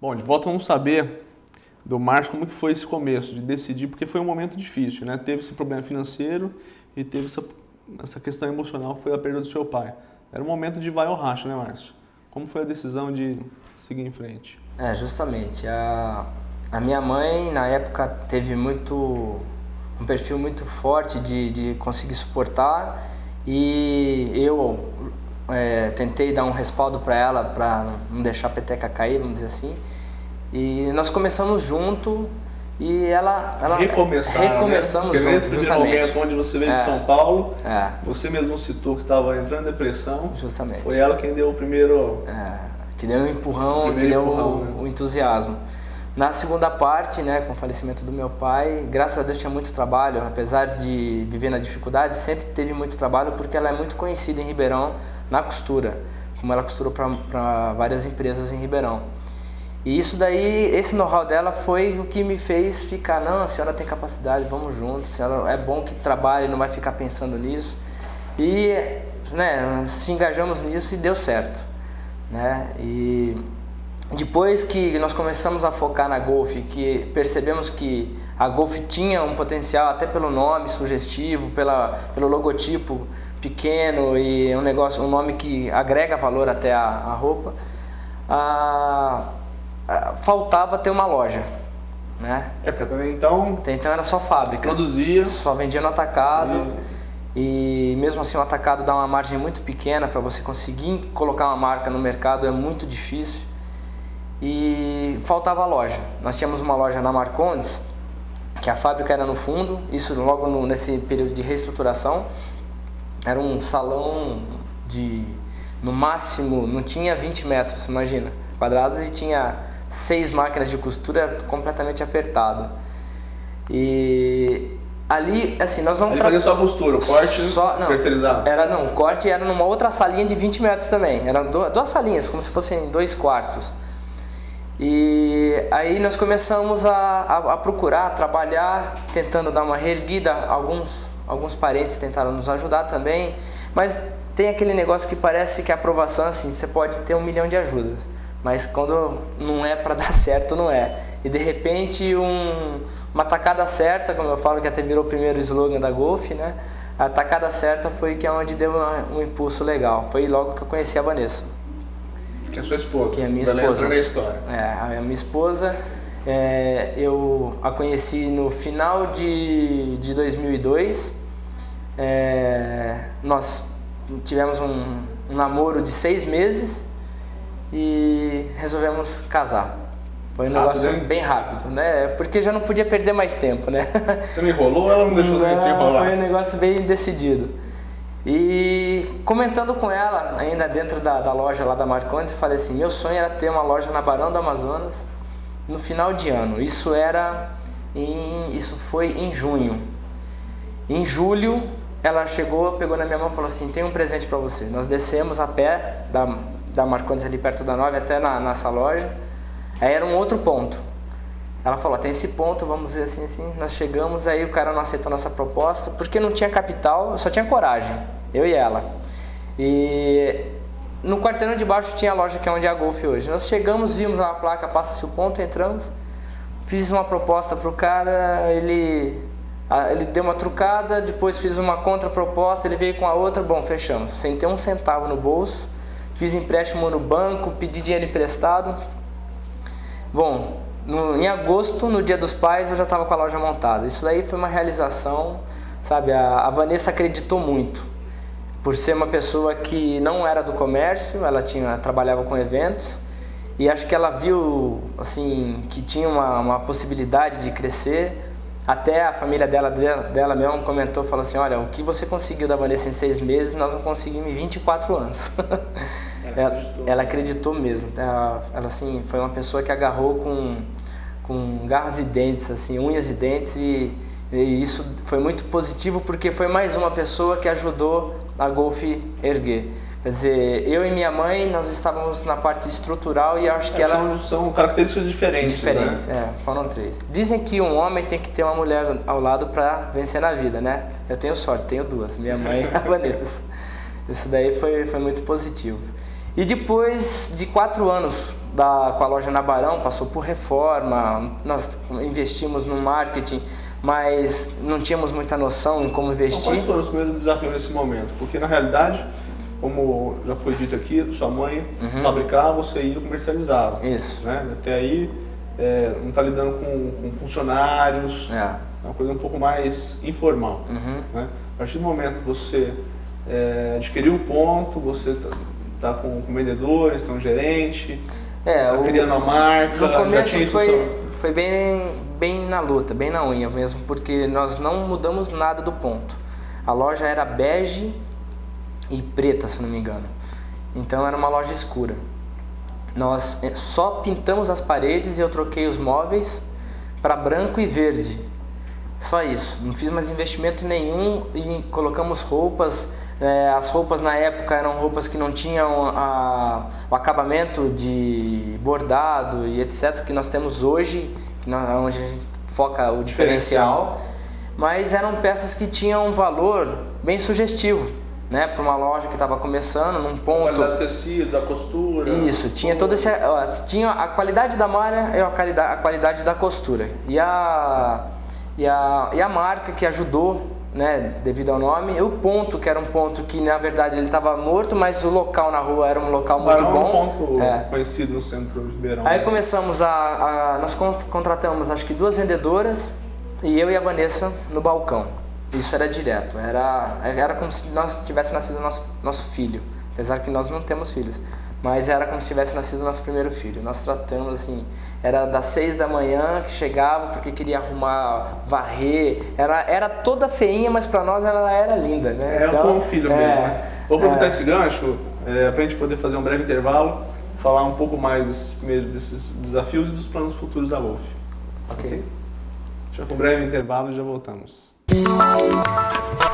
Bom, de volta vamos saber do Márcio como que foi esse começo de decidir, porque foi um momento difícil, né? Teve esse problema financeiro e teve essa questão emocional que foi a perda do seu pai. Era um momento de vai ou racha, né, Márcio? Como foi a decisão de seguir em frente? Justamente. A minha mãe, na época, teve um perfil muito forte de conseguir suportar, e eu tentei dar um respaldo para ela, para não deixar a peteca cair, vamos dizer assim. E nós começamos junto e ela recomeçamos né? junto, Nesse primeiro momento onde você veio de São Paulo, você mesmo citou que estava entrando em depressão. Justamente. Foi ela quem deu o primeiro... que deu um empurrão, que deu o entusiasmo. Na segunda parte, né, com o falecimento do meu pai, graças a Deus tinha muito trabalho, apesar de viver na dificuldade, sempre teve muito trabalho, porque ela é muito conhecida em Ribeirão na costura, como ela costurou para várias empresas em Ribeirão. E isso daí, esse know-how dela foi o que me fez ficar, não, a senhora tem capacidade, vamos juntos, a senhora é bom que trabalhe, não vai ficar pensando nisso. E né, se engajamos nisso e deu certo. Né? E depois que nós começamos a focar na Golf, que percebemos que a Golf tinha um potencial, até pelo nome sugestivo, pelo logotipo pequeno e um nome que agrega valor até a roupa, faltava ter uma loja, né? Então era só fábrica, produzia, só vendia no atacado. E mesmo assim o atacado dá uma margem muito pequena para você conseguir colocar uma marca no mercado, é muito difícil. E faltava a loja. Nós tínhamos uma loja na Marcondes, que a fábrica era no fundo, isso logo nesse período de reestruturação. Era um salão no máximo, não tinha 20 metros, imagina, quadrados, e tinha 6 máquinas de costura, era completamente apertado. E ali, assim, nós não... Ele fazia só costura, o corte terceirizado? O corte era numa outra salinha de 20 metros também. Eram duas salinhas, como se fossem 2 quartos. E aí nós começamos a procurar, a trabalhar, tentando dar uma reerguida. Alguns parentes tentaram nos ajudar também. Mas tem aquele negócio que parece que a aprovação, assim, você pode ter 1 milhão de ajudas, mas quando não é para dar certo, não é. E de repente uma tacada certa, como eu falo, que até virou o primeiro slogan da Golf, né? A tacada certa foi que é onde deu um impulso legal. Foi logo que eu conheci a Vanessa. Que é a sua esposa. Que é a minha esposa. Na história. A minha esposa. Eu a conheci no final de 2002. Nós tivemos um namoro de 6 meses e resolvemos casar. Foi um negócio bem rápido, né? Porque já não podia perder mais tempo, né? Você não enrolou ou ela não deixou você enrolar? Foi um negócio bem decidido. E comentando com ela, ainda dentro da loja lá da Marcondes, eu falei assim, meu sonho era ter uma loja na Barão do Amazonas no final de ano. Isso foi em junho. Em julho, ela chegou, pegou na minha mão e falou assim, tem um presente para você. Nós descemos a pé da Marcondes ali perto da 9 até nessa loja. Aí era um outro ponto. Ela falou, tem esse ponto, vamos ver assim. Nós chegamos, aí o cara não aceitou nossa proposta, porque não tinha capital, só tinha coragem, eu e ela. E no quarteirão de baixo tinha a loja que é onde é a Golf hoje. Nós chegamos, vimos lá a placa, passa-se o ponto, entramos. Fiz uma proposta pro cara, ele deu uma trucada, depois fiz uma contraproposta, ele veio com a outra, bom, fechamos. Sem ter um centavo no bolso, fiz empréstimo no banco, pedi dinheiro emprestado. Bom, em agosto, no Dia dos Pais, eu já estava com a loja montada. Isso daí foi uma realização, sabe? A Vanessa acreditou muito, por ser uma pessoa que não era do comércio, ela trabalhava com eventos, e acho que ela viu assim, que tinha uma possibilidade de crescer. Até a família dela mesmo comentou, falou assim, olha, o que você conseguiu da Vanessa em 6 meses, nós não conseguimos em 24 anos. Ela acreditou mesmo. Ela assim, foi uma pessoa que agarrou com garras e dentes, assim, unhas e dentes, e isso foi muito positivo, porque foi mais uma pessoa que ajudou a Golf erguer. Quer dizer, eu e minha mãe, nós estávamos na parte estrutural e acho que São características diferentes, né? Foram 3. Dizem que um homem tem que ter uma mulher ao lado para vencer na vida, né? Eu tenho sorte, tenho 2, minha mãe e a Vanessa. Isso daí foi muito positivo. E depois de 4 anos com a loja na Barão, passou por reforma, nós investimos no marketing, mas não tínhamos muita noção em como investir. Então, quais foram os primeiros desafios nesse momento? Porque na realidade, como já foi dito aqui, sua mãe fabricava, você ia e comercializava. Isso. Né? Até aí não está lidando com funcionários, é uma coisa um pouco mais informal. Né? A partir do momento que você adquiriu um ponto, você está com vendedores, tem um gerente, criando uma marca. No começo foi bem na luta, bem na unha mesmo, porque nós não mudamos nada do ponto. A loja era bege e preta, se não me engano. Então era uma loja escura. Nós só pintamos as paredes e eu troquei os móveis para branco e verde. Só isso. Não fiz mais investimento nenhum e colocamos roupas. As roupas na época eram roupas que não tinham o acabamento de bordado e etc. que nós temos hoje, onde a gente foca o diferencial. Mas eram peças que tinham um valor bem sugestivo. Né, para uma loja que estava começando, num ponto... A qualidade do tecido, da costura... Isso, tinha todo esse... tinha a qualidade da malha e a qualidade da costura. E a marca que ajudou, né, devido ao nome, e o ponto, que era um ponto que na verdade ele estava morto, mas o local na rua era um local muito bom. Um ponto conhecido no centro de Ribeirão. Aí começamos nós contratamos acho que 2 vendedoras e eu e a Vanessa no balcão. Isso era direto, era como se nós tivesse nascido nosso filho, apesar que nós não temos filhos, mas era como se tivesse nascido nosso primeiro filho. Nós tratamos assim, era das 6 da manhã que chegava porque queria arrumar, varrer, era toda feinha, mas para nós ela era linda, né? Então, um bom filho mesmo, né? Vou aproveitar esse gancho para a gente poder fazer um breve intervalo, falar um pouco mais desses desafios e dos planos futuros da Wolf. Ok? Deixa eu um breve intervalo e já voltamos.